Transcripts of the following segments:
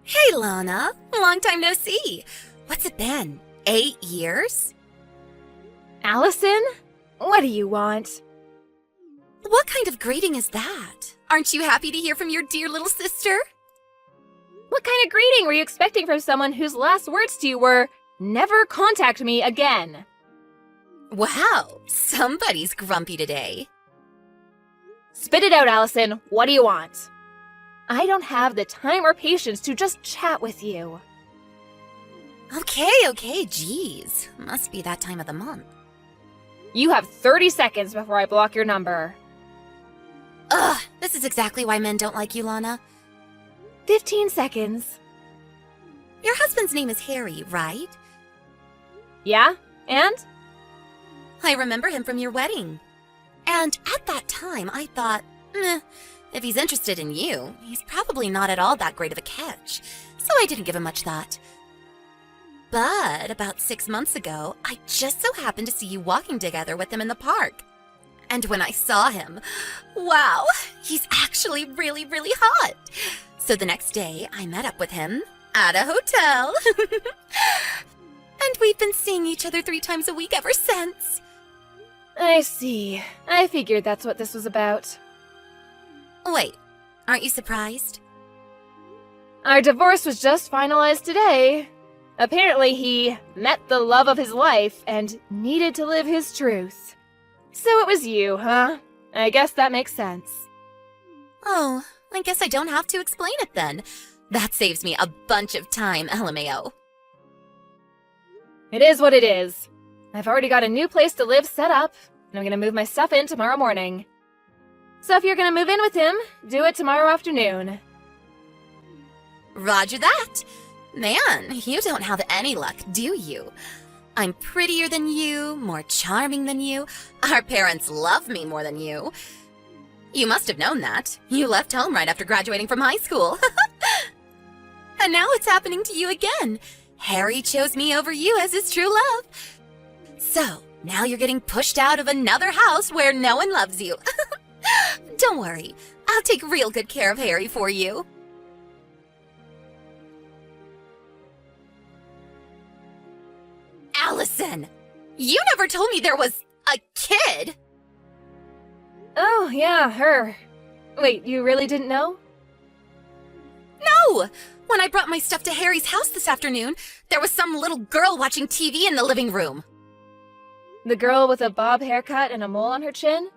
Hey, Lana. Long time no see. What's it been? 8 years? Allison? What do you want? What kind of greeting is that? Aren't you happy to hear from your dear little sister? What kind of greeting were you expecting from someone whose last words to you were, "Never contact me again"? Wow, somebody's grumpy today. Spit it out, Allison. What do you want? I don't have the time or patience to just chat with you. Okay, geez. Must be that time of the month. You have 30 seconds before I block your number. Ugh, this is exactly why men don't like you, Lana. 15 seconds. Your husband's name is Harry, right? Yeah? And? I remember him from your wedding. And at that time, I thought, if he's interested in you, he's probably not at all that great of a catch. So I didn't give him much thought. But about 6 months ago, I just so happened to see you walking together with him in the park. And when I saw him, wow, he's actually really, really hot. So the next day, I met up with him at a hotel. And we've been seeing each other 3 times a week ever since. I see. I figured that's what this was about. Wait, aren't you surprised? Our divorce was just finalized today. Apparently he met the love of his life and needed to live his truth. So it was you, huh? I guess that makes sense. Oh, I guess I don't have to explain it then. That saves me a bunch of time, LMAO. It is what it is. I've already got a new place to live set up, and I'm gonna move my stuff in tomorrow morning. So if you're gonna move in with him, do it tomorrow afternoon. Roger that. Man, you don't have any luck, do you? I'm prettier than you, more charming than you. Our parents love me more than you. You must have known that. You left home right after graduating from high school. And now it's happening to you again. Harry chose me over you as his true love. So, now you're getting pushed out of another house where no one loves you. Don't worry, I'll take real good care of Harry for you. Allison, you never told me there was a kid. Oh, yeah, her. Wait, you really didn't know? No! When I brought my stuff to Harry's house this afternoon, there was some little girl watching TV in the living room. The girl with a bob haircut and a mole on her chin?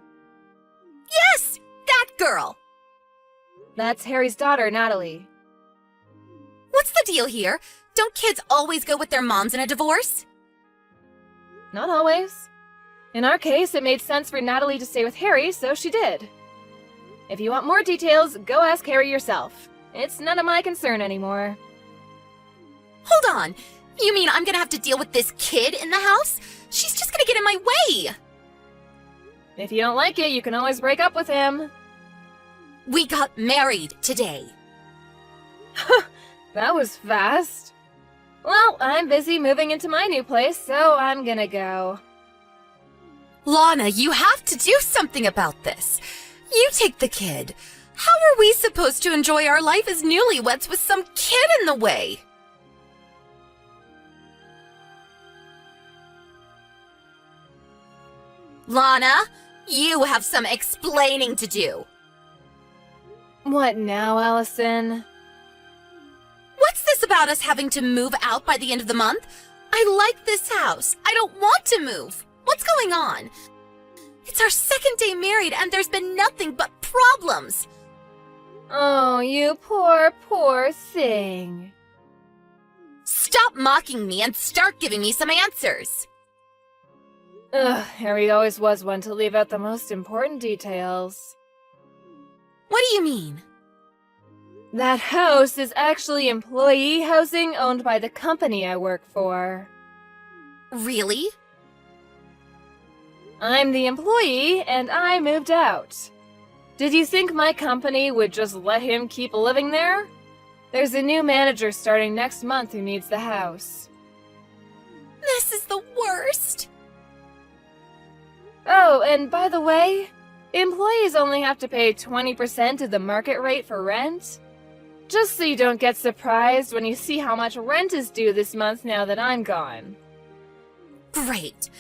Yes, that girl. That's Harry's daughter, Natalie. What's the deal here? Don't kids always go with their moms in a divorce? Not always. In our case, it made sense for Natalie to stay with Harry, so she did. If you want more details, go ask Harry yourself. It's none of my concern anymore. Hold on. You mean I'm gonna have to deal with this kid in the house? She's just gonna get in my way. If you don't like it, you can always break up with him. We got married today. That was fast. Well, I'm busy moving into my new place, so I'm gonna go. Lana, you have to do something about this. You take the kid. How are we supposed to enjoy our life as newlyweds with some kid in the way? Lana, you have some explaining to do. What now, Allison? What's this about us having to move out by the end of the month? I like this house. I don't want to move. What's going on? It's our second day married and there's been nothing but problems. Oh, you poor, poor thing. Stop mocking me and start giving me some answers. Ugh, Harry always was one to leave out the most important details. What do you mean? That house is actually employee housing owned by the company I work for. Really? I'm the employee, and I moved out. Did you think my company would just let him keep living there? There's a new manager starting next month who needs the house. This is the worst. Oh, and by the way, employees only have to pay 20% of the market rate for rent. Just so you don't get surprised when you see how much rent is due this month now that I'm gone. Great.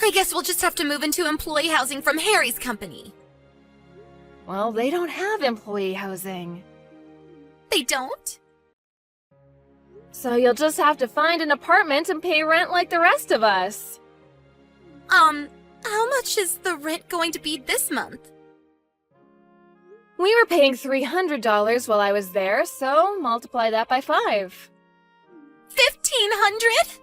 I guess we'll just have to move into employee housing from Harry's company. Well, they don't have employee housing. They don't? So you'll just have to find an apartment and pay rent like the rest of us. How much is the rent going to be this month? We were paying $300 while I was there, so multiply that by 5. 1,500?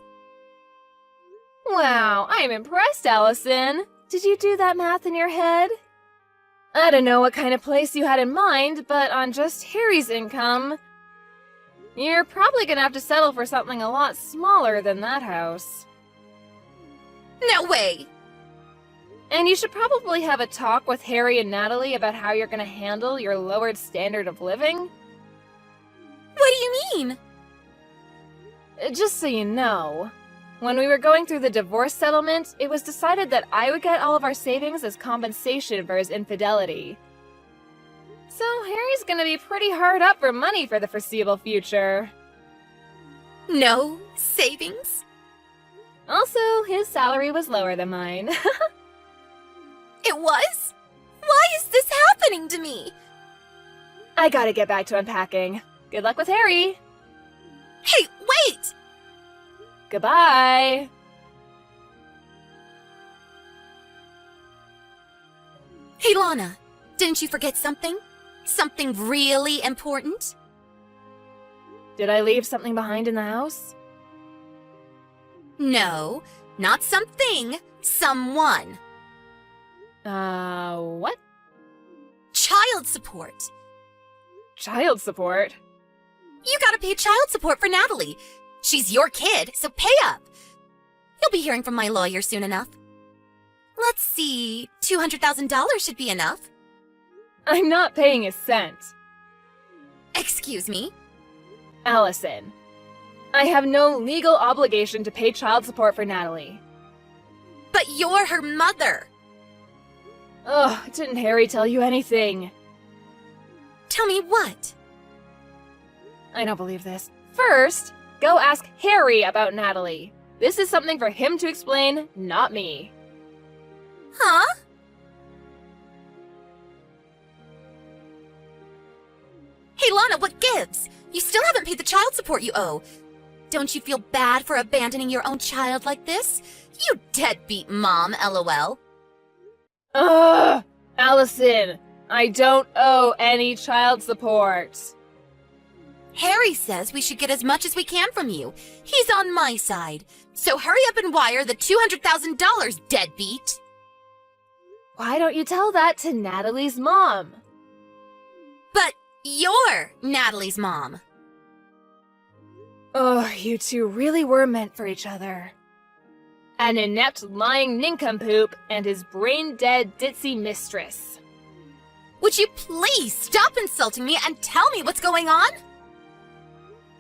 Wow, I'm impressed, Allison. Did you do that math in your head? I don't know what kind of place you had in mind, but on just Harry's income, you're probably gonna have to settle for something a lot smaller than that house. No way! And you should probably have a talk with Harry and Natalie about how you're gonna handle your lowered standard of living. What do you mean? Just so you know, when we were going through the divorce settlement, it was decided that I would get all of our savings as compensation for his infidelity. So Harry's gonna be pretty hard up for money for the foreseeable future. No savings? Also, his salary was lower than mine. It was? Why is this happening to me? I gotta get back to unpacking. Good luck with Harry! Hey, wait! Goodbye! Hey, Lana, didn't you forget something? Something really important? Did I leave something behind in the house? No, not something, someone. What? Child support. Child support? You gotta pay child support for Natalie. She's your kid, so pay up. You'll be hearing from my lawyer soon enough. Let's see, $200,000 should be enough. I'm not paying a cent. Excuse me? Allison, I have no legal obligation to pay child support for Natalie. But you're her mother. Ugh, didn't Harry tell you anything? Tell me what? I don't believe this. First, go ask Harry about Natalie. This is something for him to explain, not me. Huh? Hey, Lana, what gives? You still haven't paid the child support you owe. Don't you feel bad for abandoning your own child like this? You deadbeat mom, LOL. Ugh! Allison, I don't owe any child support. Harry says we should get as much as we can from you. He's on my side. So hurry up and wire the $200,000, deadbeat. Why don't you tell that to Natalie's mom? But you're Natalie's mom. Oh, you two really were meant for each other. An inept, lying nincompoop and his brain-dead, ditzy mistress. Would you please stop insulting me and tell me what's going on?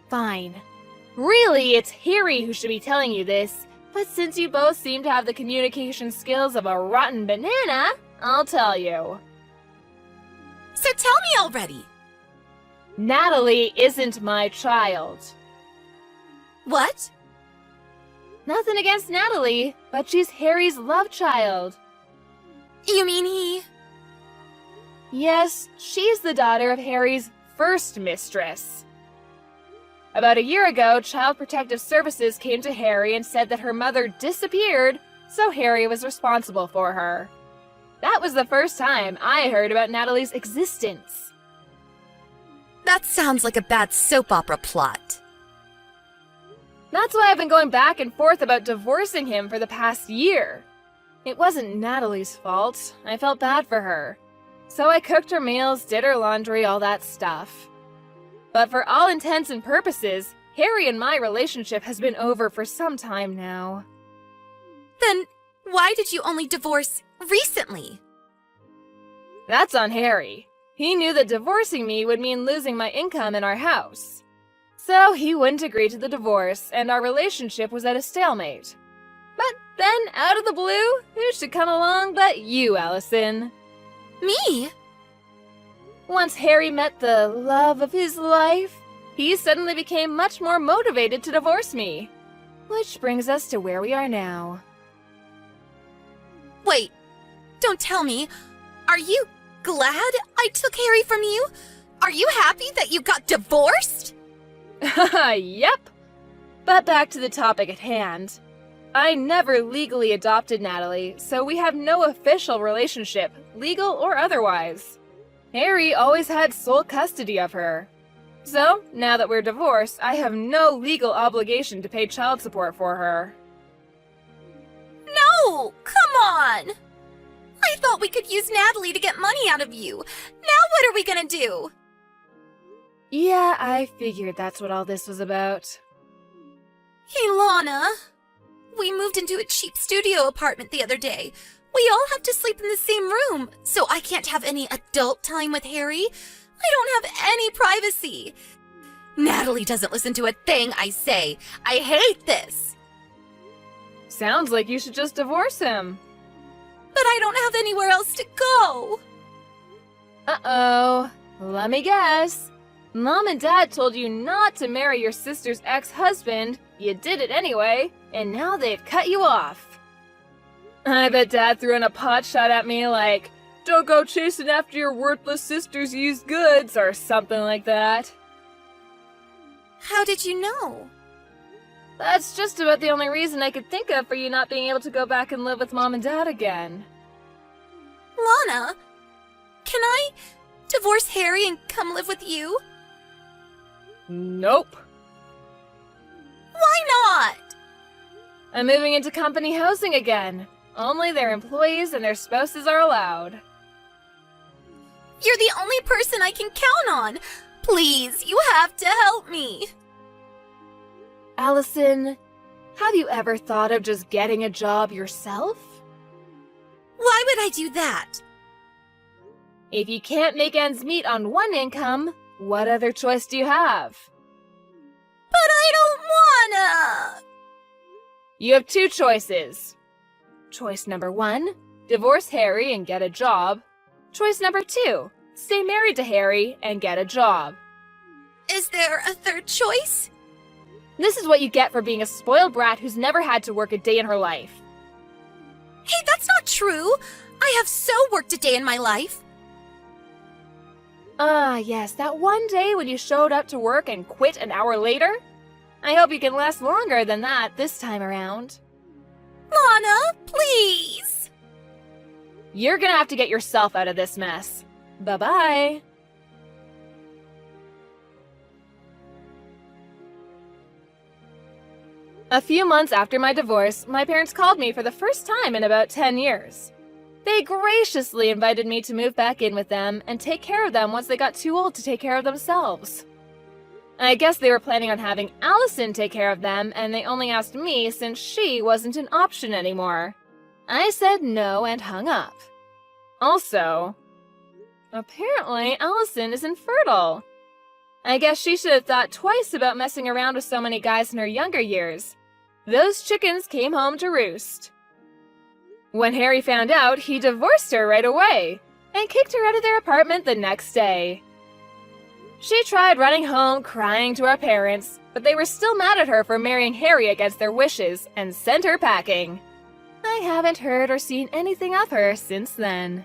Fine. Really, it's Harry who should be telling you this, but since you both seem to have the communication skills of a rotten banana, I'll tell you. So tell me already. Natalie isn't my child. What? Nothing against Natalie, but she's Harry's love child. You mean he... Yes, she's the daughter of Harry's first mistress. About a year ago, Child Protective Services came to Harry and said that her mother disappeared, so Harry was responsible for her. That was the first time I heard about Natalie's existence. That sounds like a bad soap opera plot. That's why I've been going back and forth about divorcing him for the past year. It wasn't Natalie's fault. I felt bad for her. So I cooked her meals, did her laundry, all that stuff. But for all intents and purposes, Harry and my relationship has been over for some time now. Then why did you only divorce recently? That's on Harry. He knew that divorcing me would mean losing my income in our house. So he wouldn't agree to the divorce, and our relationship was at a stalemate. But then, out of the blue, who should come along but you, Allison? Me? Once Harry met the love of his life, he suddenly became much more motivated to divorce me. Which brings us to where we are now. Wait, don't tell me. Are you glad I took Harry from you? Are you happy that you got divorced? Yep. But back to the topic at hand. I never legally adopted Natalie, so we have no official relationship, legal or otherwise. Harry always had sole custody of her. So, now that we're divorced, I have no legal obligation to pay child support for her. No, come on. I thought we could use Natalie to get money out of you. Now what are we gonna do? Yeah, I figured that's what all this was about. Hey, Lana. We moved into a cheap studio apartment the other day. We all have to sleep in the same room, so I can't have any adult time with Harry. I don't have any privacy. Natalie doesn't listen to a thing I say. I hate this. Sounds like you should just divorce him. But I don't have anywhere else to go. Uh-oh. Let me guess. Mom and Dad told you not to marry your sister's ex-husband. You did it anyway, and now they've cut you off. I bet Dad threw in a pot shot at me like, "Don't go chasing after your worthless sister's used goods," or something like that. How did you know? That's just about the only reason I could think of for you not being able to go back and live with Mom and Dad again. Lana, can I divorce Harry and come live with you? Nope. Why not? I'm moving into company housing again. Only their employees and their spouses are allowed. You're the only person I can count on. Please, you have to help me. Allison, have you ever thought of just getting a job yourself? Why would I do that? If you can't make ends meet on one income, what other choice do you have? But I don't wanna. You have two choices. Choice number 1, divorce Harry and get a job. Choice number 2, stay married to Harry and get a job. Is there a third choice? This is what you get for being a spoiled brat who's never had to work a day in her life. Hey, that's not true. I have so worked a day in my life. Ah, yes, that one day when you showed up to work and quit an hour later? I hope you can last longer than that this time around. Lana, please. You're gonna have to get yourself out of this mess. Bye-bye. A few months after my divorce, my parents called me for the first time in about 10 years. They graciously invited me to move back in with them and take care of them once they got too old to take care of themselves. I guess they were planning on having Allison take care of them, and they only asked me since she wasn't an option anymore. I said no and hung up. Also, apparently Allison is infertile. I guess she should have thought twice about messing around with so many guys in her younger years. Those chickens came home to roost. When Harry found out, he divorced her right away and kicked her out of their apartment the next day. She tried running home crying to our parents, but they were still mad at her for marrying Harry against their wishes and sent her packing. I haven't heard or seen anything of her since then.